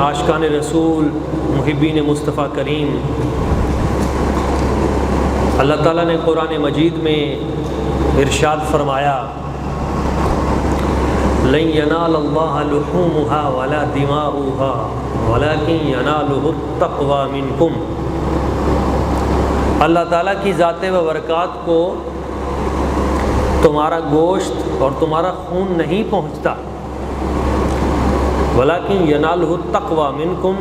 عاشقان رسول، محبین مصطفیٰ کریم، اللہ تعالیٰ نے قرآن مجید میں ارشاد فرمایا لن ینال اللہ لحومها ولا دماؤها ولکن ینالہ التقوی منکم۔ اللہ تعالیٰ کی ذات و برکات کو تمہارا گوشت اور تمہارا خون نہیں پہنچتا، ولیکن ینالہ التقوی منکم،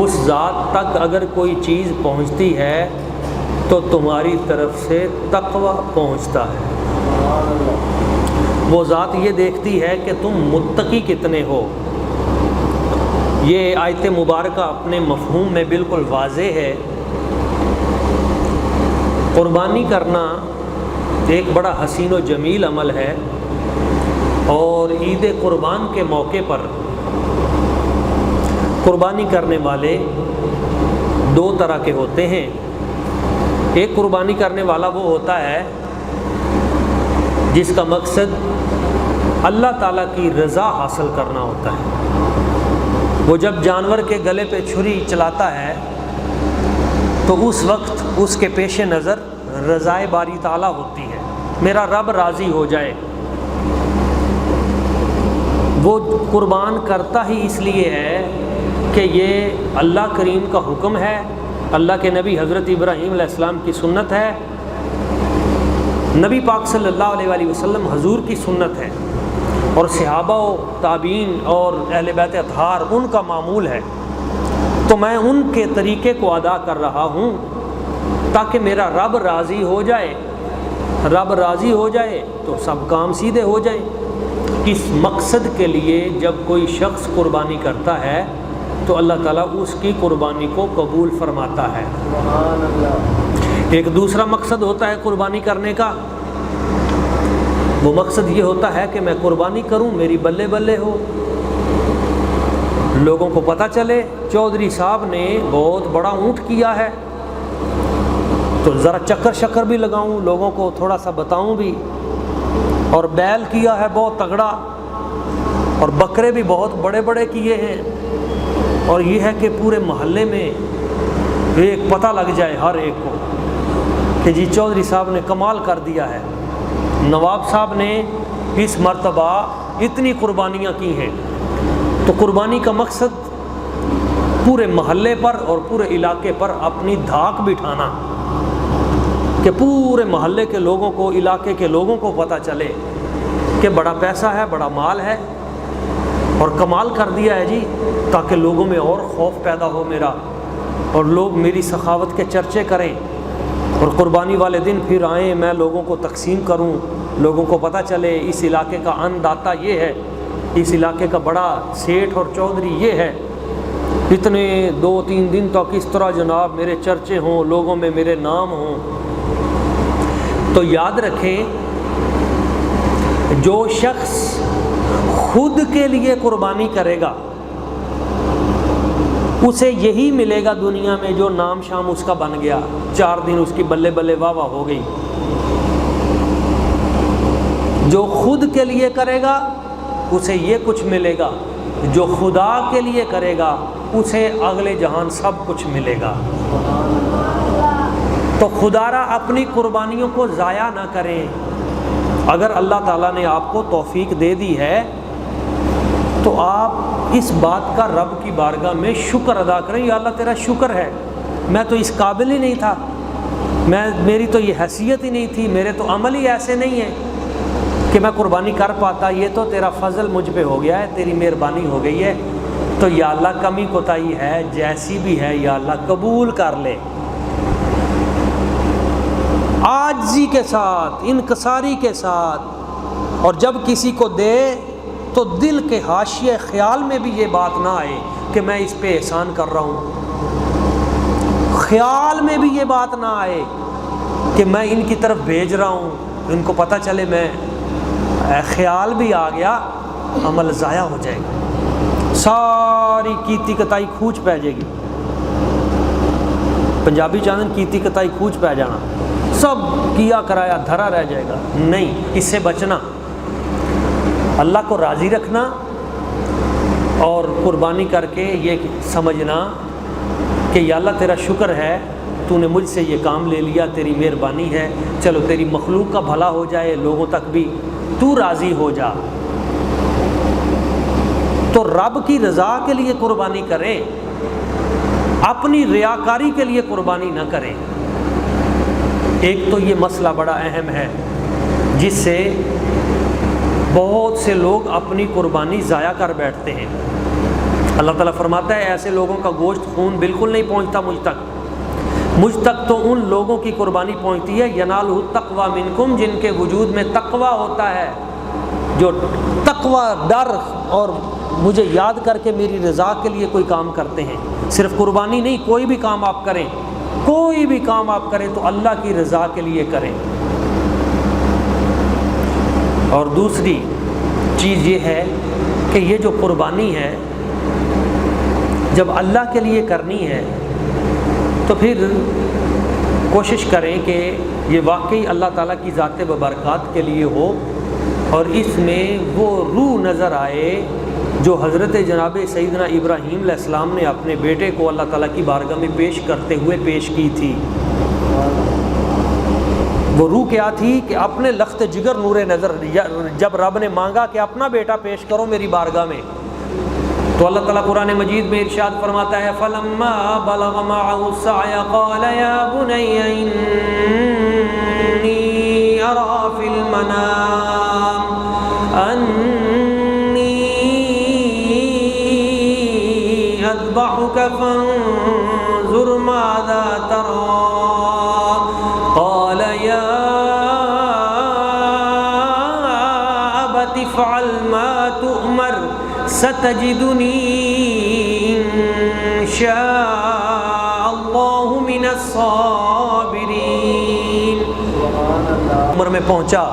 اس ذات تک اگر کوئی چیز پہنچتی ہے تو تمہاری طرف سے تقوی پہنچتا ہے۔ وہ ذات یہ دیکھتی ہے کہ تم متقی کتنے ہو۔ یہ آیت مبارکہ اپنے مفہوم میں بالکل واضح ہے۔ قربانی کرنا ایک بڑا حسین و جمیل عمل ہے، اور عید قربان کے موقع پر قربانی کرنے والے دو طرح کے ہوتے ہیں۔ ایک قربانی کرنے والا وہ ہوتا ہے جس کا مقصد اللہ تعالیٰ کی رضا حاصل کرنا ہوتا ہے۔ وہ جب جانور کے گلے پہ چھری چلاتا ہے تو اس وقت اس کے پیش نظر رضائے باری تعالیٰ ہوتی ہے، میرا رب راضی ہو جائے۔ وہ قربان کرتا ہی اس لیے ہے کہ یہ اللہ کریم کا حکم ہے، اللہ کے نبی حضرت ابراہیم علیہ السلام کی سنت ہے، نبی پاک صلی اللہ علیہ وآلہ وسلم حضور کی سنت ہے، اور صحابہ و تابعین اور اہل بیت اطہار ان کا معمول ہے۔ تو میں ان کے طریقے کو ادا کر رہا ہوں تاکہ میرا رب راضی ہو جائے۔ رب راضی ہو جائے تو سب کام سیدھے ہو جائیں۔ اس مقصد کے لیے جب کوئی شخص قربانی کرتا ہے تو اللہ تعالیٰ اس کی قربانی کو قبول فرماتا ہے۔ ایک دوسرا مقصد ہوتا ہے قربانی کرنے کا، وہ مقصد یہ ہوتا ہے کہ میں قربانی کروں، میری بلے بلے ہو، لوگوں کو پتہ چلے چودھری صاحب نے بہت بڑا اونٹ کیا ہے، تو ذرا چکر شکر بھی لگاؤں، لوگوں کو تھوڑا سا بتاؤں بھی، اور بیل کیا ہے بہت تگڑا، اور بکرے بھی بہت بڑے بڑے کیے ہیں، اور یہ ہے کہ پورے محلے میں ایک پتہ لگ جائے ہر ایک کو کہ جی چودھری صاحب نے کمال کر دیا ہے، نواب صاحب نے اس مرتبہ اتنی قربانیاں کی ہیں۔ تو قربانی کا مقصد پورے محلے پر اور پورے علاقے پر اپنی دھاک بٹھانا، کہ پورے محلے کے لوگوں کو، علاقے کے لوگوں کو پتہ چلے کہ بڑا پیسہ ہے، بڑا مال ہے، اور کمال کر دیا ہے جی، تاکہ لوگوں میں اور خوف پیدا ہو میرا، اور لوگ میری سخاوت کے چرچے کریں، اور قربانی والے دن پھر آئیں، میں لوگوں کو تقسیم کروں، لوگوں کو پتہ چلے اس علاقے کا ان داتا یہ ہے، اس علاقے کا بڑا سیٹھ اور چودھری یہ ہے، اتنے 2-3 دن تک اس طرح جناب میرے چرچے ہوں، لوگوں میں میرے نام ہوں۔ تو یاد رکھیں، جو شخص خود کے لیے قربانی کرے گا اسے یہی ملے گا دنیا میں جو نام شام اس کا بن گیا، 4 دن اس کی بلے بلے واہ واہ ہو گئی۔ جو خود کے لیے کرے گا اسے یہ کچھ ملے گا، جو خدا کے لیے کرے گا اسے اگلے جہان سب کچھ ملے گا۔ تو خدا را اپنی قربانیوں کو ضائع نہ کریں۔ اگر اللہ تعالیٰ نے آپ کو توفیق دے دی ہے تو آپ اس بات کا رب کی بارگاہ میں شکر ادا کریں، یا اللہ تیرا شکر ہے، میں تو اس قابل ہی نہیں تھا، میری تو یہ حیثیت ہی نہیں تھی، میرے تو عمل ہی ایسے نہیں ہیں کہ میں قربانی کر پاتا، یہ تو تیرا فضل مجھ پہ ہو گیا ہے، تیری مہربانی ہو گئی ہے، تو یا اللہ کمی کوتاہی ہے جیسی بھی ہے یا اللہ قبول کر لے۔ عاجزی کے ساتھ، انکساری کے ساتھ، اور جب کسی کو دے تو دل کے حاشیے خیال میں بھی یہ بات نہ آئے کہ میں اس پہ احسان کر رہا ہوں، خیال میں بھی یہ بات نہ آئے کہ میں ان کی طرف بھیج رہا ہوں، ان کو پتہ چلے، میں خیال بھی آ گیا، عمل ضائع ہو جائے گا، ساری کیتی کتائی کھوچ پہ جائے گی۔ پنجابی چاندن کیتی کتائی کھوچ پہ جانا، سب کیا کرایا دھرا رہ جائے گا۔ نہیں، اس سے بچنا، اللہ کو راضی رکھنا اور قربانی کر کے یہ سمجھنا کہ یا اللہ تیرا شکر ہے تو نے مجھ سے یہ کام لے لیا، تیری مہربانی ہے، چلو تیری مخلوق کا بھلا ہو جائے، لوگوں تک بھی تو راضی ہو جا۔ تو رب کی رضا کے لیے قربانی کریں، اپنی ریاکاری کے لیے قربانی نہ کریں۔ ایک تو یہ مسئلہ بڑا اہم ہے جس سے بہت سے لوگ اپنی قربانی ضائع کر بیٹھتے ہیں۔ اللہ تعالیٰ فرماتا ہے ایسے لوگوں کا گوشت خون بالکل نہیں پہنچتا مجھ تک تو ان لوگوں کی قربانی پہنچتی ہے ینالہ التقوی منکم، جن کے وجود میں تقوی ہوتا ہے، جو تقوی، ڈر اور مجھے یاد کر کے میری رضا کے لیے کوئی کام کرتے ہیں۔ صرف قربانی نہیں، کوئی بھی کام آپ کریں، کوئی بھی کام آپ کریں تو اللہ کی رضا کے لیے کریں۔ اور دوسری چیز یہ ہے کہ یہ جو قربانی ہے جب اللہ کے لیے کرنی ہے تو پھر کوشش کریں کہ یہ واقعی اللہ تعالیٰ کی ذات ببرکات کے لیے ہو، اور اس میں وہ روح نظر آئے جو حضرت جناب سیدنا ابراہیم علیہ السلام نے اپنے بیٹے کو اللہ تعالیٰ کی بارگاہ میں پیش کرتے ہوئے پیش کی تھی۔ وہ روح کیا تھی کہ اپنے لخت جگر نور نظر، جب رب نے مانگا کہ اپنا بیٹا پیش کرو میری بارگاہ میں، تو اللہ تعالیٰ قرآن مجید میں ارشاد فرماتا ہے فَلَمَّا بَلَغَ مَعَهُ السَّعْيَ قَالَ يَا بُنَيَّ إِنِّي أَرَىٰ فِي الْمَنَامِ أَنِّي أَذْبَحُكَ فَانظُرْ مَاذَا تَرَىٰ قَالَ يَا أَبَتِ افْعَلْ مَا تُؤْمَرُ ستجدنی انشاء اللہ من الصابرین۔ عمر میں پہنچا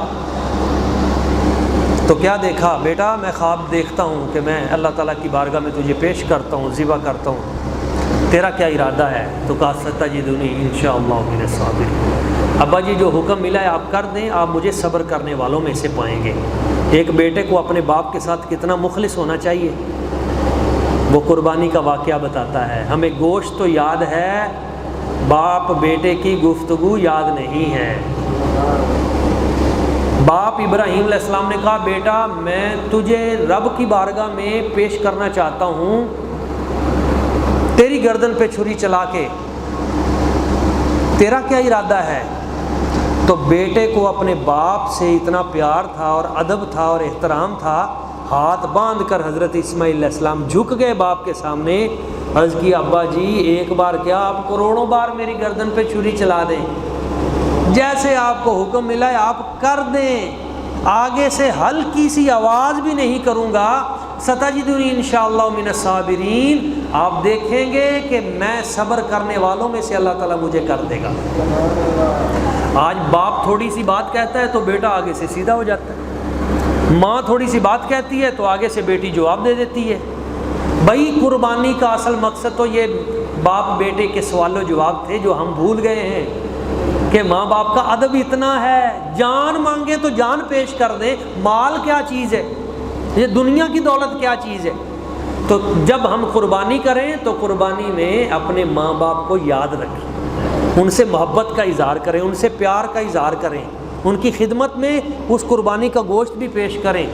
تو کیا دیکھا؟ بیٹا میں خواب دیکھتا ہوں کہ میں اللہ تعالیٰ کی بارگاہ میں تجھے پیش کرتا ہوں، ذبح کرتا ہوں، تیرا کیا ارادہ ہے؟ تو کہا ستجدنی انشاء اللہ من الصابرین۔ ابا جی جو حکم ملا ہے آپ کر دیں، آپ مجھے صبر کرنے والوں میں سے پائیں گے۔ ایک بیٹے کو اپنے باپ کے ساتھ کتنا مخلص ہونا چاہیے، وہ قربانی کا واقعہ بتاتا ہے۔ ہمیں گوشت تو یاد ہے، باپ بیٹے کی گفتگو یاد نہیں ہے۔ باپ ابراہیم علیہ السلام نے کہا بیٹا میں تجھے رب کی بارگاہ میں پیش کرنا چاہتا ہوں تیری گردن پہ چھری چلا کے، تیرا کیا ارادہ ہے؟ تو بیٹے کو اپنے باپ سے اتنا پیار تھا اور ادب تھا اور احترام تھا، ہاتھ باندھ کر حضرت اسماعیل علیہ السلام جھک گئے باپ کے سامنے، عرض کی ابا جی ایک بار کیا آپ کروڑوں بار میری گردن پہ چھری چلا دیں، جیسے آپ کو حکم ملا ہے آپ کر دیں، آگے سے ہلکی سی آواز بھی نہیں کروں گا، ستجدنی انشاءاللہ من الصابرین، آپ دیکھیں گے کہ میں صبر کرنے والوں میں سے اللہ تعالیٰ مجھے کر دے گا۔ آج باپ تھوڑی سی بات کہتا ہے تو بیٹا آگے سے سیدھا ہو جاتا ہے، ماں تھوڑی سی بات کہتی ہے تو آگے سے بیٹی جواب دے دیتی ہے۔ بھائی قربانی کا اصل مقصد تو یہ باپ بیٹے کے سوال و جواب تھے جو ہم بھول گئے ہیں کہ ماں باپ کا ادب اتنا ہے، جان مانگے تو جان پیش کر دیں، مال کیا چیز ہے، یہ دنیا کی دولت کیا چیز ہے۔ تو جب ہم قربانی کریں تو قربانی میں اپنے ماں باپ کو یاد رکھیں، ان سے محبت کا اظہار کریں، ان سے پیار کا اظہار کریں، ان کی خدمت میں اس قربانی کا گوشت بھی پیش کریں۔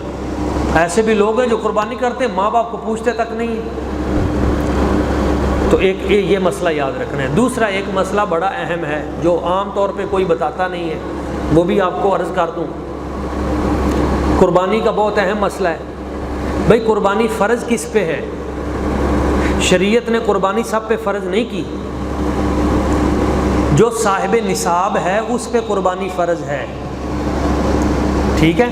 ایسے بھی لوگ ہیں جو قربانی کرتے ہیں ماں باپ کو پوچھتے تک نہیں ہیں۔ تو ایک یہ مسئلہ یاد رکھنا ہے۔ دوسرا ایک مسئلہ بڑا اہم ہے جو عام طور پہ کوئی بتاتا نہیں ہے، وہ بھی آپ کو عرض کر دوں۔ قربانی کا بہت اہم مسئلہ ہے۔ بھئی قربانی فرض کس پہ ہے؟ شریعت نے قربانی سب پہ فرض نہیں کی، جو صاحب نصاب ہے اس پہ قربانی فرض ہے، ٹھیک ہے؟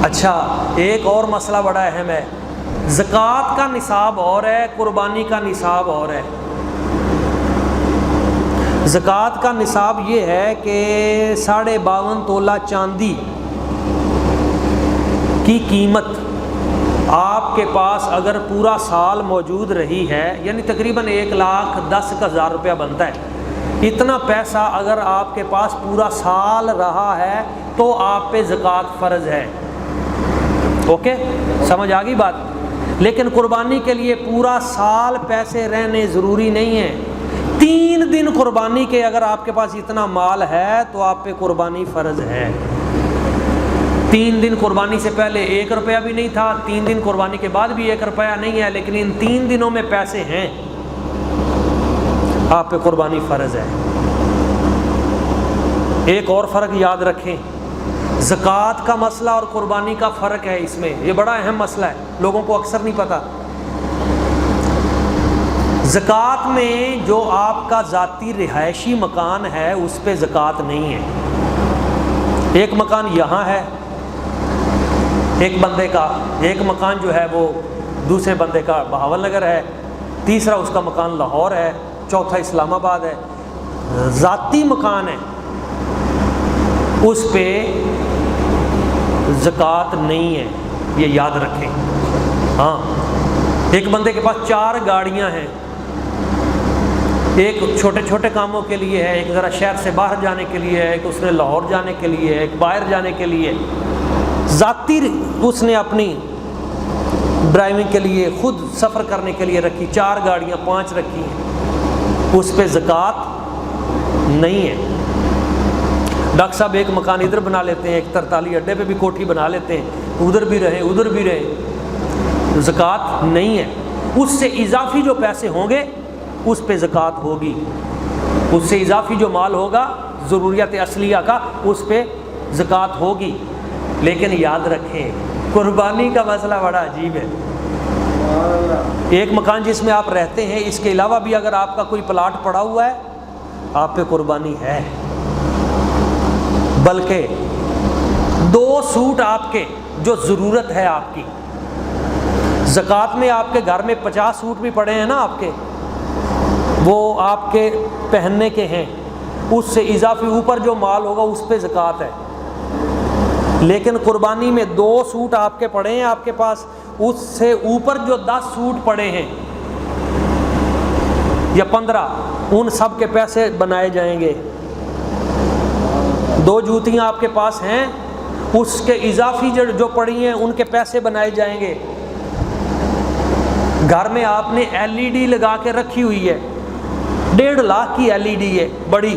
اچھا ایک اور مسئلہ بڑا اہم ہے، زکوٰۃ کا نصاب اور ہے، قربانی کا نصاب اور ہے۔ زکوٰۃ کا نصاب یہ ہے کہ 52.5 تولہ چاندی کی قیمت آپ کے پاس اگر پورا سال موجود رہی ہے، یعنی تقریباً 1,10,000 روپیہ بنتا ہے، اتنا پیسہ اگر آپ کے پاس پورا سال رہا ہے تو آپ پہ زکوٰۃ فرض ہے۔ اوکے، سمجھ آ گئی بات؟ لیکن قربانی کے لیے پورا سال پیسے رہنے ضروری نہیں ہیں۔ 3 دن قربانی کے اگر آپ کے پاس اتنا مال ہے تو آپ پہ قربانی فرض ہے۔ 3 دن قربانی سے پہلے 1 روپیہ بھی نہیں تھا، 3 دن قربانی کے بعد بھی 1 روپیہ نہیں ہے، لیکن ان 3 دنوں میں پیسے ہیں، آپ پہ قربانی فرض ہے۔ ایک اور فرق یاد رکھیں، زکوٰۃ کا مسئلہ اور قربانی کا فرق ہے اس میں، یہ بڑا اہم مسئلہ ہے، لوگوں کو اکثر نہیں پتہ۔ زکوٰۃ میں جو آپ کا ذاتی رہائشی مکان ہے اس پہ زکوٰۃ نہیں ہے۔ ایک مکان یہاں ہے ایک بندے کا، ایک مکان جو ہے وہ دوسرے بندے کا بہاول نگر ہے، تیسرا اس کا مکان لاہور ہے، چوتھا اسلام آباد ہے۔ ذاتی مکان ہے، اس پہ زکوٰۃ نہیں ہے، یہ یاد رکھیں۔ ہاں، ایک بندے کے پاس 4 گاڑیاں ہیں، ایک چھوٹے چھوٹے کاموں کے لیے ہے، ایک ذرا شہر سے باہر جانے کے لیے ہے، ایک اس نے لاہور جانے کے لیے ہے، ایک باہر جانے کے لیے، ذاتی اس نے اپنی ڈرائیونگ کے لیے خود سفر کرنے کے لیے رکھی، 4 گاڑیاں 5 رکھی ہیں، اس پہ زکوٰۃ نہیں ہے۔ ڈاکٹر صاحب ایک مکان ادھر بنا لیتے ہیں، ایک 43 اڈے پہ بھی کوٹھی بنا لیتے ہیں، ادھر بھی رہیں ادھر بھی رہیں، زکوٰۃ نہیں ہے۔ اس سے اضافی جو پیسے ہوں گے اس پہ زکوٰۃ ہوگی، اس سے اضافی جو مال ہوگا ضروریات اصلیہ کا اس پہ زکوٰۃ ہوگی۔ لیکن یاد رکھیں قربانی کا مسئلہ بڑا عجیب ہے۔ ایک مکان جس میں آپ رہتے ہیں، اس کے علاوہ بھی اگر آپ کا کوئی پلاٹ پڑا ہوا ہے آپ پہ قربانی ہے، بلکہ 2 سوٹ آپ کے جو ضرورت ہے آپ کی، زکوٰۃ میں آپ کے گھر میں 50 سوٹ بھی پڑے ہیں نا آپ کے، وہ آپ کے پہننے کے ہیں، اس سے اضافی اوپر جو مال ہوگا اس پہ زکوٰۃ ہے۔ لیکن قربانی میں 2 سوٹ آپ کے پڑے ہیں آپ کے پاس، اس سے اوپر جو 10 سوٹ پڑے ہیں یا 15، ان سب کے پیسے بنائے جائیں گے۔ 2 جوتیاں آپ کے پاس ہیں، اس کے اضافی جو پڑی ہیں ان کے پیسے بنائے جائیں گے۔ گھر میں آپ نے LED لگا کے رکھی ہوئی ہے، 1.5 لاکھ کی LED ہے بڑی،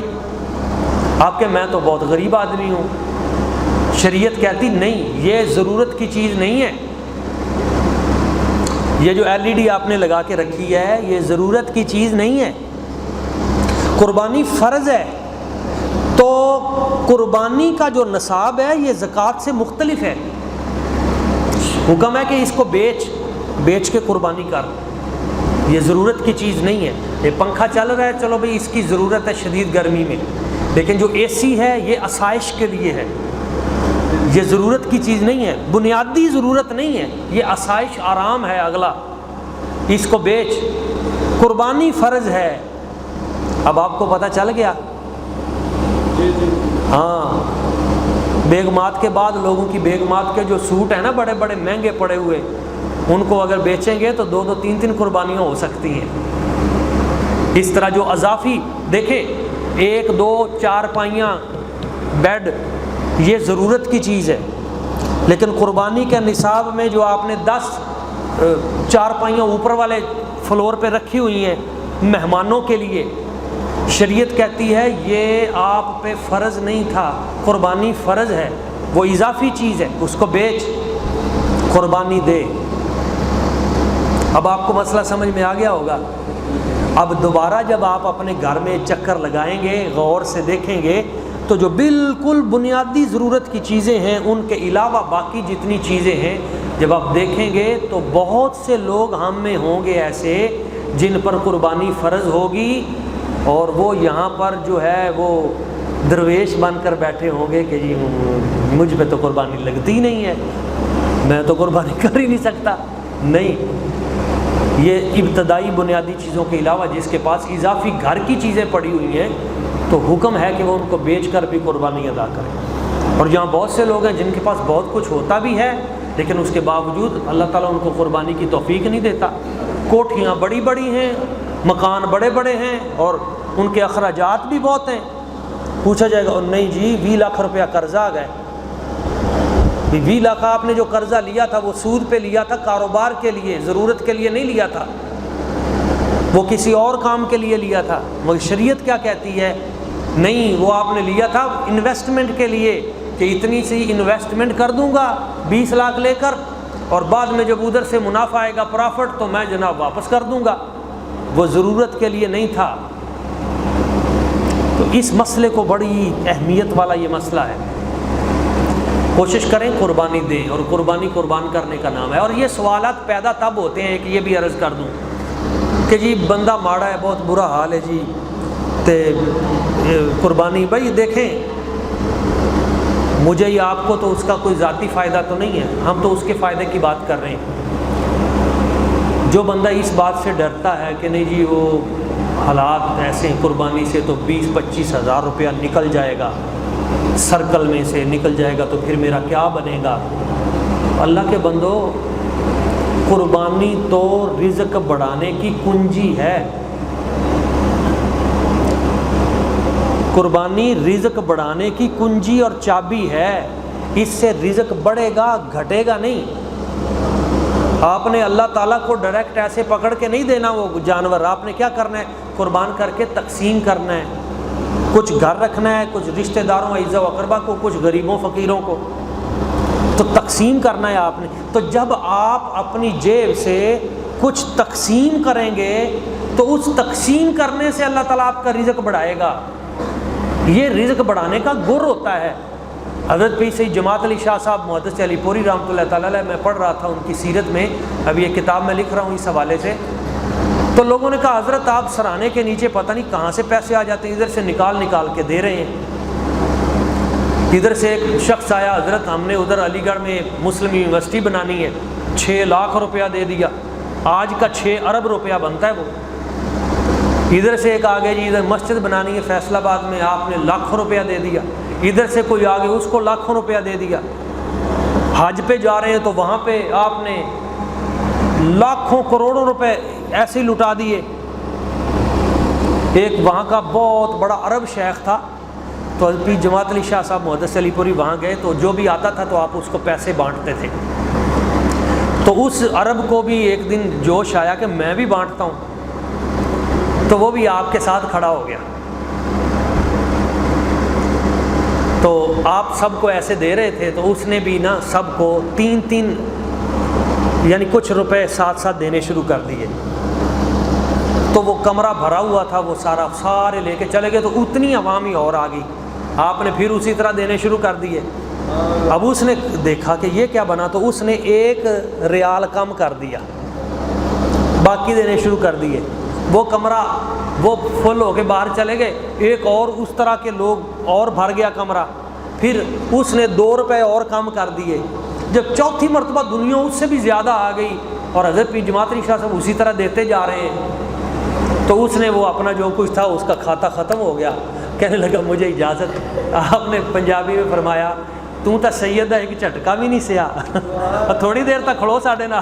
آپ کے میں تو بہت غریب آدمی ہوں، شریعت کہتی نہیں یہ ضرورت کی چیز نہیں ہے، یہ جو LED آپ نے لگا کے رکھی ہے یہ ضرورت کی چیز نہیں ہے، قربانی فرض ہے۔ تو قربانی کا جو نصاب ہے یہ زکوٰۃ سے مختلف ہے، حکم ہے کہ اس کو بیچ کے قربانی کر، یہ ضرورت کی چیز نہیں ہے۔ یہ پنکھا چل رہا ہے، چلو بھئی اس کی ضرورت ہے شدید گرمی میں، لیکن جو AC ہے یہ آسائش کے لیے ہے، یہ ضرورت کی چیز نہیں ہے، بنیادی ضرورت نہیں ہے، یہ آسائش آرام ہے اگلا، اس کو بیچ، قربانی فرض ہے۔ اب آپ کو پتہ چل گیا؟ ہاں، بیگمات کے بعد لوگوں کی بیگمات کے جو سوٹ ہیں نا بڑے بڑے مہنگے پڑے ہوئے، ان کو اگر بیچیں گے تو 2 3 قربانیاں ہو سکتی ہیں۔ اس طرح جو اضافی دیکھیں 1 2 4 پائیاں بیڈ یہ ضرورت کی چیز ہے، لیکن قربانی کے نصاب میں جو آپ نے 10 4 پائیاں اوپر والے فلور پہ رکھی ہوئی ہیں مہمانوں کے لیے، شریعت کہتی ہے یہ آپ پہ فرض نہیں تھا، قربانی فرض ہے، وہ اضافی چیز ہے، اس کو بیچ قربانی دے۔ اب آپ کو مسئلہ سمجھ میں آ گیا ہوگا۔ اب دوبارہ جب آپ اپنے گھر میں چکر لگائیں گے، غور سے دیکھیں گے، تو جو بالکل بنیادی ضرورت کی چیزیں ہیں ان کے علاوہ باقی جتنی چیزیں ہیں جب آپ دیکھیں گے تو بہت سے لوگ ہم میں ہوں گے ایسے جن پر قربانی فرض ہوگی، اور وہ یہاں پر جو ہے وہ درویش بن کر بیٹھے ہوں گے کہ جی مجھ پہ تو قربانی لگتی نہیں ہے، میں تو قربانی کر ہی نہیں سکتا۔ نہیں، یہ ابتدائی بنیادی چیزوں کے علاوہ جس کے پاس اضافی گھر کی چیزیں پڑی ہوئی ہیں تو حکم ہے کہ وہ ان کو بیچ کر بھی قربانی ادا کریں۔ اور یہاں بہت سے لوگ ہیں جن کے پاس بہت کچھ ہوتا بھی ہے لیکن اس کے باوجود اللہ تعالیٰ ان کو قربانی کی توفیق نہیں دیتا، کوٹھیاں بڑی بڑی ہیں، مکان بڑے بڑے ہیں اور ان کے اخراجات بھی بہت ہیں، پوچھا جائے گا اور نہیں جی 20 لاکھ روپیہ قرضہ آ گئے، 20 لاکھ آپ نے جو قرضہ لیا تھا وہ سود پہ لیا تھا، کاروبار کے لیے، ضرورت کے لیے نہیں لیا تھا، وہ کسی اور کام کے لیے لیا تھا۔ مگر شریعت کیا کہتی ہے؟ نہیں، وہ آپ نے لیا تھا انویسٹمنٹ کے لیے، کہ اتنی سی انویسٹمنٹ کر دوں گا 20 لاکھ لے کر، اور بعد میں جب ادھر سے منافع آئے گا، پرافٹ، تو میں جناب واپس کر دوں گا۔ وہ ضرورت کے لیے نہیں تھا۔ تو اس مسئلے کو بڑی اہمیت والا یہ مسئلہ ہے۔ کوشش کریں قربانی دیں، اور قربانی قربان کرنے کا نام ہے۔ اور یہ سوالات پیدا تب ہوتے ہیں کہ یہ بھی عرض کر دوں کہ جی بندہ ماڑا ہے، بہت برا حال ہے جی، تے قربانی، بھائی دیکھیں مجھے یا آپ کو تو اس کا کوئی ذاتی فائدہ تو نہیں ہے، ہم تو اس کے فائدے کی بات کر رہے ہیں۔ جو بندہ اس بات سے ڈرتا ہے کہ نہیں جی وہ حالات ایسے ہیں قربانی سے تو 20-25 ہزار روپیہ نکل جائے گا، سرکل میں سے نکل جائے گا، تو پھر میرا کیا بنے گا؟ اللہ کے بندو، قربانی تو رزق بڑھانے کی کنجی ہے۔ قربانی رزق بڑھانے کی کنجی اور چابی ہے۔ اس سے رزق بڑھے گا، گھٹے گا نہیں۔ آپ نے اللہ تعالیٰ کو ڈائریکٹ ایسے پکڑ کے نہیں دینا وہ جانور، آپ نے کیا کرنا ہے؟ قربان کر کے تقسیم کرنا ہے، کچھ گھر رکھنا ہے، کچھ رشتہ داروں اعزاء و اقربا کو، کچھ غریبوں فقیروں کو، تو تقسیم کرنا ہے آپ نے۔ تو جب آپ اپنی جیب سے کچھ تقسیم کریں گے تو اس تقسیم کرنے سے اللہ تعالیٰ آپ کا رزق بڑھائے گا۔ یہ رزق بڑھانے کا گر ہوتا ہے۔ حضرت پیر سید جماعت علی شاہ صاحب محدث علی پوری رحمۃ اللہ تعالیٰ علیہ، میں پڑھ رہا تھا ان کی سیرت میں، اب یہ کتاب میں لکھ رہا ہوں اس حوالے سے، تو لوگوں نے کہا حضرت آپ سرانے کے نیچے پتہ نہیں کہاں سے پیسے آ جاتے ہیں، ادھر سے نکال کے دے رہے ہیں۔ ادھر سے ایک شخص آیا، حضرت ہم نے ادھر علی گڑھ میں مسلم یونیورسٹی بنانی ہے، 6 لاکھ روپیہ دے دیا، آج کا 6 ارب روپیہ بنتا ہے وہ۔ ادھر سے ایک آگے جی ادھر مسجد بنانی ہے فیصل آباد میں، آپ نے لاکھوں روپیہ دے دیا۔ ادھر سے کوئی آگے، اس کو لاکھوں روپیہ دے دیا۔ حج پہ جا رہے ہیں تو وہاں پہ آپ نے لاکھوں کروڑوں روپے ایسے ہی لٹا دیے۔ ایک وہاں کا بہت بڑا عرب شیخ تھا، تو حضرت جماعت علی شاہ صاحب محدث علی پوری وہاں گئے، تو جو بھی آتا تھا تو آپ اس کو پیسے بانٹتے تھے۔ تو اس عرب کو بھی ایک دن جوش آیا کہ میں بھی بانٹتا ہوں، تو وہ بھی آپ کے ساتھ کھڑا ہو گیا۔ تو آپ سب کو ایسے دے رہے تھے، تو اس نے بھی نا سب کو 3 یعنی کچھ روپے ساتھ دینے شروع کر دیے۔ تو وہ کمرہ بھرا ہوا تھا، وہ سارے لے کے چلے گئے، تو اتنی عوام ہی اور آ گئی۔ آپ نے پھر اسی طرح دینے شروع کر دیے۔ اب اس نے دیکھا کہ یہ کیا بنا، تو اس نے 1 ریال کم کر دیا، باقی دینے شروع کر دیے۔ وہ کمرہ وہ فل ہو کے باہر چلے گئے، ایک اور اس طرح کے لوگ اور بھر گیا کمرہ، پھر اس نے 2 روپے اور کم کر دیے۔ جب چوتھی مرتبہ دنیا اس سے بھی زیادہ آ گئی اور حضرت پیر جماعت علی شاہ صاحب اسی طرح دیتے جا رہے ہیں، تو اس نے وہ اپنا جو کچھ تھا اس کا کھاتا ختم ہو گیا۔ کہنے لگا مجھے اجازت۔ آپ نے پنجابی میں فرمایا تو تا سید ہے، ایک جھٹکا بھی نہیں سیا، تھوڑی دیر تک کھڑو ساڑھے نا۔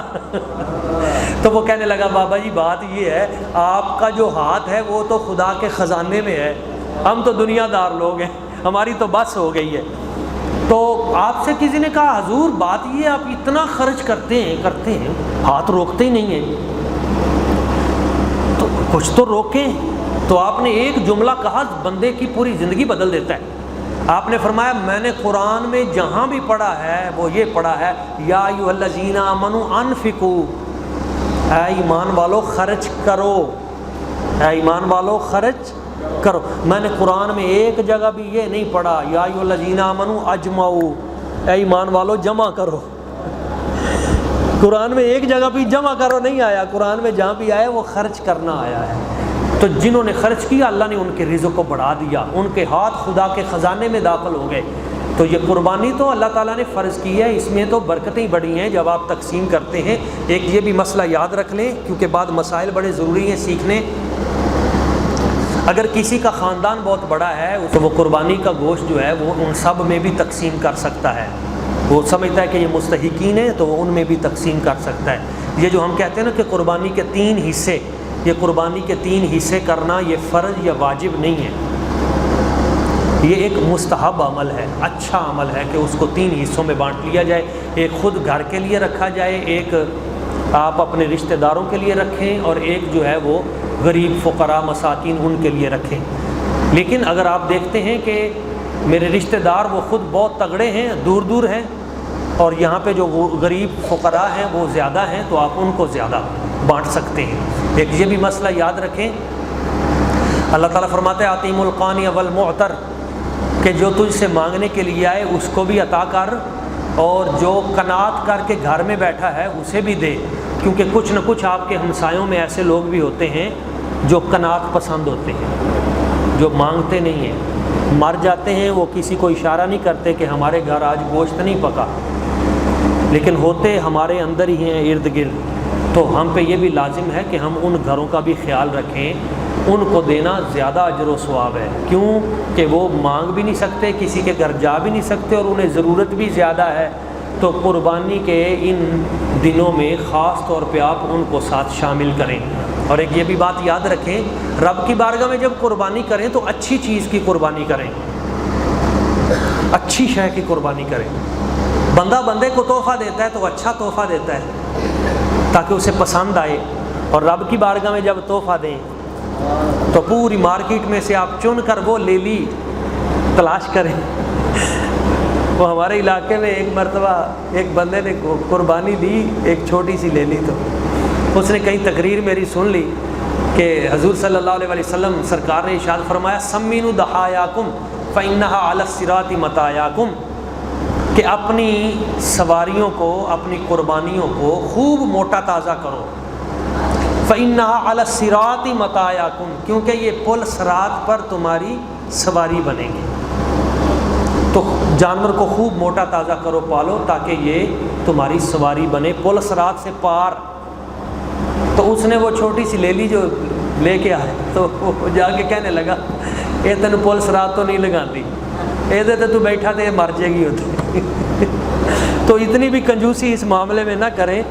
تو وہ کہنے لگا بابا جی بات یہ ہے، آپ کا جو ہاتھ ہے وہ تو خدا کے خزانے میں ہے، ہم تو دنیا دار لوگ ہیں، ہماری تو بس ہو گئی ہے۔ تو آپ سے کسی نے کہا حضور بات یہ آپ اتنا خرچ کرتے ہیں ہاتھ روکتے ہی نہیں ہیں، تو کچھ تو روکیں۔ تو آپ نے ایک جملہ کہا بندے کی پوری زندگی بدل دیتا ہے۔ آپ نے فرمایا میں نے قرآن میں جہاں بھی پڑھا ہے وہ یہ پڑھا ہے، یا ایھا الذین آمنوا انفقوا، اے ایمان والو خرچ کرو، اے ایمان والو خرچ کرو۔ میں نے قرآن میں ایک جگہ بھی یہ نہیں پڑھا یا ایھا الذین آمنوا اجمعوا، اے ایمان والو جمع کرو۔ قرآن میں ایک جگہ بھی جمع کرو نہیں آیا، قرآن میں جہاں بھی آیا وہ خرچ کرنا آیا ہے۔ تو جنہوں نے خرچ کیا اللہ نے ان کے رزق کو بڑھا دیا، ان کے ہاتھ خدا کے خزانے میں داخل ہو گئے۔ تو یہ قربانی تو اللہ تعالیٰ نے فرض کی ہے، اس میں تو برکتیں بڑی ہیں جب آپ تقسیم کرتے ہیں۔ ایک یہ بھی مسئلہ یاد رکھ لیں کیونکہ بعد مسائل بڑے ضروری ہیں سیکھنے۔ اگر کسی کا خاندان بہت بڑا ہے تو وہ قربانی کا گوشت جو ہے وہ ان سب میں بھی تقسیم کر سکتا ہے۔ وہ سمجھتا ہے کہ یہ مستحقین ہیں تو وہ ان میں بھی تقسیم کر سکتا ہے۔ یہ جو ہم کہتے ہیں نا کہ قربانی کے 3 حصے، یہ قربانی کے 3 حصے کرنا یہ فرض یا واجب نہیں ہے۔ یہ ایک مستحب عمل ہے، اچھا عمل ہے کہ اس کو 3 حصوں میں بانٹ لیا جائے، ایک خود گھر کے لیے رکھا جائے، ایک آپ اپنے رشتہ داروں کے لیے رکھیں، اور ایک جو ہے وہ غریب فقراء مساکین ان کے لیے رکھیں۔ لیکن اگر آپ دیکھتے ہیں کہ میرے رشتہ دار وہ خود بہت تگڑے ہیں، دور دور ہیں، اور یہاں پہ جو غریب فقراء ہیں وہ زیادہ ہیں، تو آپ ان کو زیادہ بانٹ سکتے ہیں۔ ایک یہ بھی مسئلہ یاد رکھیں، اللہ تعالیٰ فرماتے ہیں آتیم القانی والمعتر، کہ جو تجھ سے مانگنے کے لیے آئے اس کو بھی عطا کر، اور جو قناعت کر کے گھر میں بیٹھا ہے اسے بھی دے، کیونکہ کچھ نہ کچھ آپ کے ہمسایوں میں ایسے لوگ بھی ہوتے ہیں جو قناعت پسند ہوتے ہیں، جو مانگتے نہیں ہیں، مر جاتے ہیں، وہ کسی کو اشارہ نہیں کرتے کہ ہمارے گھر آج گوشت نہیں پکا، لیکن ہوتے ہمارے اندر ہی ہیں ارد گرد۔ تو ہم پہ یہ بھی لازم ہے کہ ہم ان گھروں کا بھی خیال رکھیں، ان کو دینا زیادہ اجر و ثواب ہے، کیوں کہ وہ مانگ بھی نہیں سکتے، کسی کے گھر جا بھی نہیں سکتے، اور انہیں ضرورت بھی زیادہ ہے۔ تو قربانی کے ان دنوں میں خاص طور پہ آپ ان کو ساتھ شامل کریں۔ اور ایک یہ بھی بات یاد رکھیں، رب کی بارگاہ میں جب قربانی کریں تو اچھی چیز کی قربانی کریں، اچھی شے کی قربانی کریں۔ بندہ بندے کو تحفہ دیتا ہے تو اچھا تحفہ دیتا ہے تاکہ اسے پسند آئے، اور رب کی بارگاہ میں جب تحفہ دیں تو پوری مارکیٹ میں سے آپ چن کر وہ لے لی تلاش کریں۔ وہ ہمارے علاقے میں ایک مرتبہ ایک بندے نے قربانی لی، ایک چھوٹی سی لے لی، تو اس نے کئی تقریر میری سن لی کہ حضور صلی اللہ علیہ وسلم سرکار نے ارشاد فرمایا سمینوا ضحایاکم فإنها علی الصراط مطایاکم، کہ اپنی سواریوں کو، اپنی قربانیوں کو خوب موٹا تازہ کرو، فإنها علی الصراط مطایاکم، کیونکہ یہ پل صراط پر تمہاری سواری بنے گی۔ تو جانور کو خوب موٹا تازہ کرو، پالو، تاکہ یہ تمہاری سواری بنے پل صراط سے پار۔ تو اس نے وہ چھوٹی سی لے لی جو لے کے آئے، تو وہ جا کے کہنے لگا اے تینوں پل صراط تو نہیں لگاتی، اے دے تو بیٹھا تے مر جائے گی ہوتی۔ تو اتنی بھی کنجوسی اس معاملے میں نہ کریں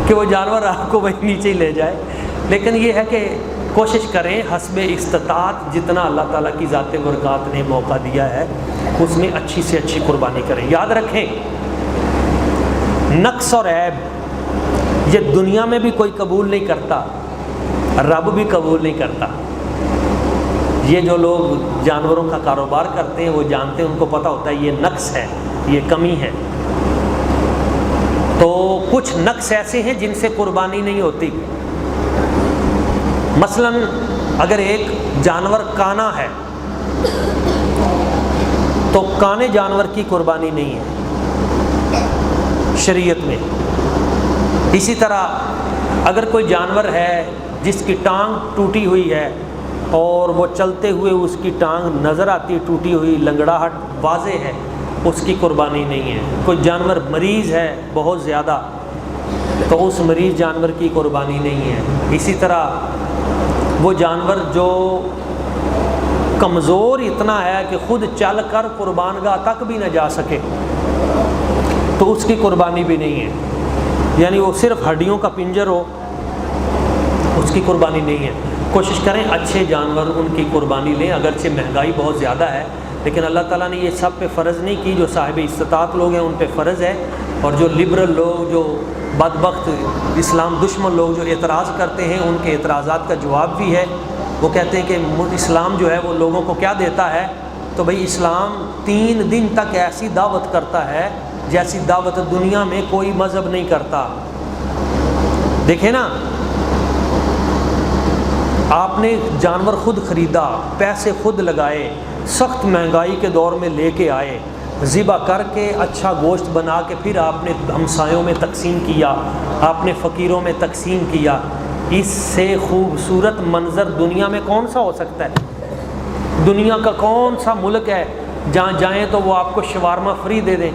کہ وہ جانور آپ کو وہیں نیچے ہی لے جائے، لیکن یہ ہے کہ کوشش کریں حسب استطاعت، جتنا اللہ تعالیٰ کی ذات برکات نے موقع دیا ہے اس میں اچھی سے اچھی قربانی کریں۔ یاد رکھیں نقص اور عیب یہ دنیا میں بھی کوئی قبول نہیں کرتا، رب بھی قبول نہیں کرتا۔ یہ جو لوگ جانوروں کا کاروبار کرتے ہیں وہ جانتے ہیں، ان کو پتہ ہوتا ہے یہ نقص ہے، یہ کمی ہے۔ تو کچھ نقص ایسے ہیں جن سے قربانی نہیں ہوتی، مثلا اگر ایک جانور کانا ہے تو کانے جانور کی قربانی نہیں ہے شریعت میں۔ اسی طرح اگر کوئی جانور ہے جس کی ٹانگ ٹوٹی ہوئی ہے اور وہ چلتے ہوئے اس کی ٹانگ نظر آتی ہے ٹوٹی ہوئی، لنگڑاہٹ واضح ہے، اس کی قربانی نہیں ہے۔ کوئی جانور مریض ہے بہت زیادہ تو اس مریض جانور کی قربانی نہیں ہے۔ اسی طرح وہ جانور جو کمزور اتنا ہے کہ خود چل کر قربان گاہ تک بھی نہ جا سکے تو اس کی قربانی بھی نہیں ہے، یعنی وہ صرف ہڈیوں کا پنجر ہو، اس کی قربانی نہیں ہے۔ کوشش کریں اچھے جانور ان کی قربانی لیں، اگرچہ مہنگائی بہت زیادہ ہے لیکن اللہ تعالیٰ نے یہ سب پہ فرض نہیں کی، جو صاحب استطاعت لوگ ہیں ان پہ فرض ہے، اور جو لبرل لوگ، جو بدبخت اسلام دشمن لوگ جو اعتراض کرتے ہیں ان کے اعتراضات کا جواب بھی ہے۔ وہ کہتے ہیں کہ اسلام جو ہے وہ لوگوں کو کیا دیتا ہے، تو بھئی اسلام 3 دن تک ایسی دعوت کرتا ہے جیسی دعوت دنیا میں کوئی مذہب نہیں کرتا۔ دیکھیں نا، آپ نے جانور خود خریدا، پیسے خود لگائے، سخت مہنگائی کے دور میں لے کے آئے، ذبح کر کے اچھا گوشت بنا کے پھر آپ نے ہمسایوں میں تقسیم کیا، آپ نے فقیروں میں تقسیم کیا۔ اس سے خوبصورت منظر دنیا میں کون سا ہو سکتا ہے؟ دنیا کا کون سا ملک ہے جہاں جائیں تو وہ آپ کو شوارما فری دے دیں؟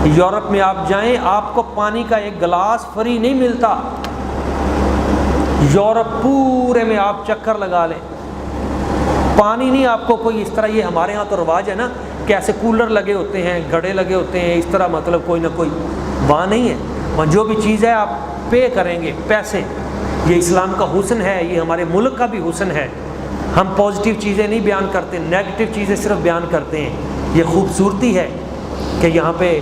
یورپ میں آپ جائیں آپ کو پانی کا ایک گلاس فری نہیں ملتا۔ یورپ پورے میں آپ چکر لگا لیں، پانی نہیں آپ کو کوئی اس طرح، یہ ہمارے ہاں تو رواج ہے نا کہ ایسے کولر لگے ہوتے ہیں، گھڑے لگے ہوتے ہیں، اس طرح مطلب کوئی نہ کوئی، وہاں نہیں ہے۔ وہاں جو بھی چیز ہے آپ پے کریں گے پیسے۔ یہ اسلام کا حسن ہے، یہ ہمارے ملک کا بھی حسن ہے ہم پازیٹیو چیزیں نہیں بیان کرتے، نیگیٹو چیزیں صرف بیان کرتے ہیں۔ یہ خوبصورتی ہے کہ یہاں پہ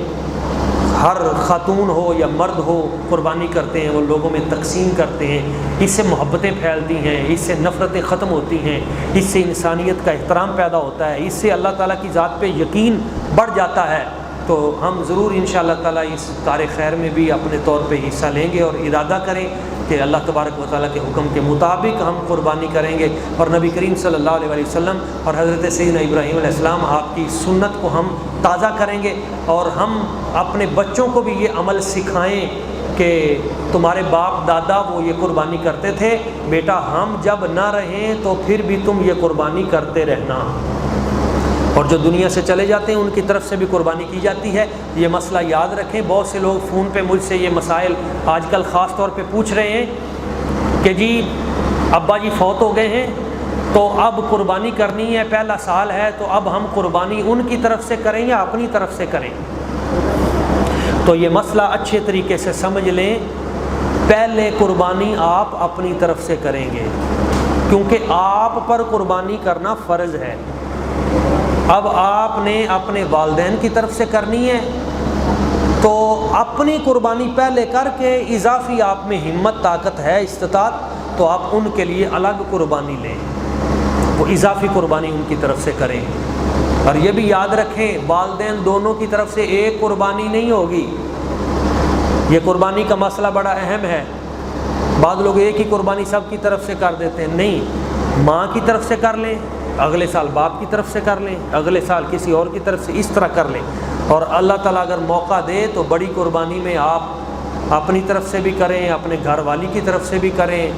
ہر خاتون ہو یا مرد ہو قربانی کرتے ہیں، وہ لوگوں میں تقسیم کرتے ہیں، اس سے محبتیں پھیلتی ہیں، اس سے نفرتیں ختم ہوتی ہیں، اس سے انسانیت کا احترام پیدا ہوتا ہے، اس سے اللہ تعالیٰ کی ذات پہ یقین بڑھ جاتا ہے۔ تو ہم ضرور انشاءاللہ تعالیٰ اس کار خیر میں بھی اپنے طور پہ حصہ لیں گے اور ارادہ کریں کہ اللہ تبارک و تعالیٰ کے حکم کے مطابق ہم قربانی کریں گے، اور نبی کریم صلی اللہ علیہ وسلم اور حضرت سیدنا ابراہیم علیہ السلام آپ کی سنت کو ہم تازہ کریں گے، اور ہم اپنے بچوں کو بھی یہ عمل سکھائیں کہ تمہارے باپ دادا وہ یہ قربانی کرتے تھے، بیٹا ہم جب نہ رہیں تو پھر بھی تم یہ قربانی کرتے رہنا، اور جو دنیا سے چلے جاتے ہیں ان کی طرف سے بھی قربانی کی جاتی ہے۔ یہ مسئلہ یاد رکھیں۔ بہت سے لوگ فون پہ مجھ سے یہ مسائل آج کل خاص طور پہ پوچھ رہے ہیں کہ جی ابا جی فوت ہو گئے ہیں تو اب قربانی کرنی ہے، پہلا سال ہے تو اب ہم قربانی ان کی طرف سے کریں یا اپنی طرف سے کریں؟ تو یہ مسئلہ اچھے طریقے سے سمجھ لیں، پہلے قربانی آپ اپنی طرف سے کریں گے، کیونکہ آپ پر قربانی کرنا فرض ہے۔ اب آپ نے اپنے والدین کی طرف سے کرنی ہے تو اپنی قربانی پہلے کر کے اضافی آپ میں ہمت طاقت ہے استطاعت تو آپ ان کے لیے الگ قربانی لیں، وہ اضافی قربانی ان کی طرف سے کریں۔ اور یہ بھی یاد رکھیں والدین دونوں کی طرف سے ایک قربانی نہیں ہوگی، یہ قربانی کا مسئلہ بڑا اہم ہے۔ بعض لوگ ایک ہی قربانی سب کی طرف سے کر دیتے ہیں، نہیں، ماں کی طرف سے کر لیں، اگلے سال باپ کی طرف سے کر لیں، اگلے سال کسی اور کی طرف سے، اس طرح کر لیں۔ اور اللہ تعالیٰ اگر موقع دے تو بڑی قربانی میں آپ اپنی طرف سے بھی کریں، اپنے گھر والی کی طرف سے بھی کریں،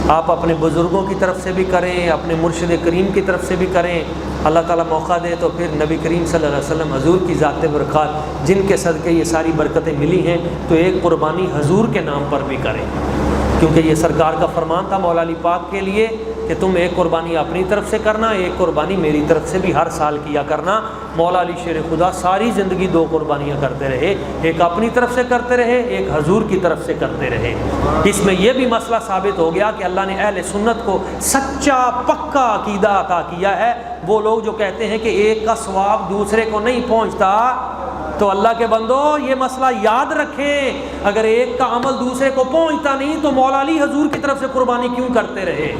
آپ اپنے بزرگوں کی طرف سے بھی کریں، اپنے مرشد کریم کی طرف سے بھی کریں۔ اللہ تعالیٰ موقع دے تو پھر نبی کریم صلی اللہ علیہ وسلم حضور کی ذات برکات جن کے صدقے یہ ساری برکتیں ملی ہیں، تو ایک قربانی حضور کے نام پر بھی کریں، کیونکہ یہ سرکار کا فرمان تھا مولا علی پاک کے لیے کہ تم ایک قربانی اپنی طرف سے کرنا، ایک قربانی میری طرف سے بھی ہر سال کیا کرنا۔ مولا علی شیر خدا ساری زندگی دو قربانیاں کرتے رہے، ایک اپنی طرف سے کرتے رہے، ایک حضور کی طرف سے کرتے رہے۔ اس میں یہ بھی مسئلہ ثابت ہو گیا کہ اللہ نے اہل سنت کو سچا پکا عقیدہ عطا کیا ہے۔ وہ لوگ جو کہتے ہیں کہ ایک کا ثواب دوسرے کو نہیں پہنچتا، تو اللہ کے بندو یہ مسئلہ یاد رکھیں، اگر ایک کا عمل دوسرے کو پہنچتا نہیں تو مولا علی حضور کی طرف سے قربانی کیوں کرتے رہے؟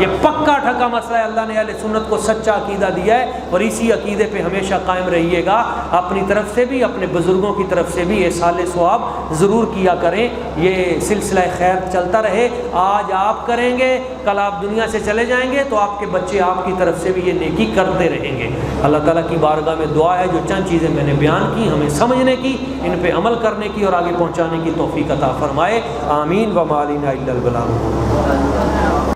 یہ پکا ٹھکا مسئلہ ہے، اللہ نے اہل سنت کو سچا عقیدہ دیا ہے، اور اسی عقیدے پہ ہمیشہ قائم رہیے گا۔ اپنی طرف سے بھی اپنے بزرگوں کی طرف سے بھی احسان ثواب ضرور کیا کریں، یہ سلسلہ خیر چلتا رہے۔ آج آپ کریں گے، کل آپ دنیا سے چلے جائیں گے تو آپ کے بچے آپ کی طرف سے بھی یہ نیکی کرتے رہیں گے۔ اللہ تعالیٰ کی بارگاہ میں دعا ہے جو چند چیزیں میں نے بیان کی ہمیں سمجھنے کی، ان پہ عمل کرنے کی اور آگے پہنچانے کی توفیق عطا فرمائے۔ آمین۔ وما علینا الا البلاغ۔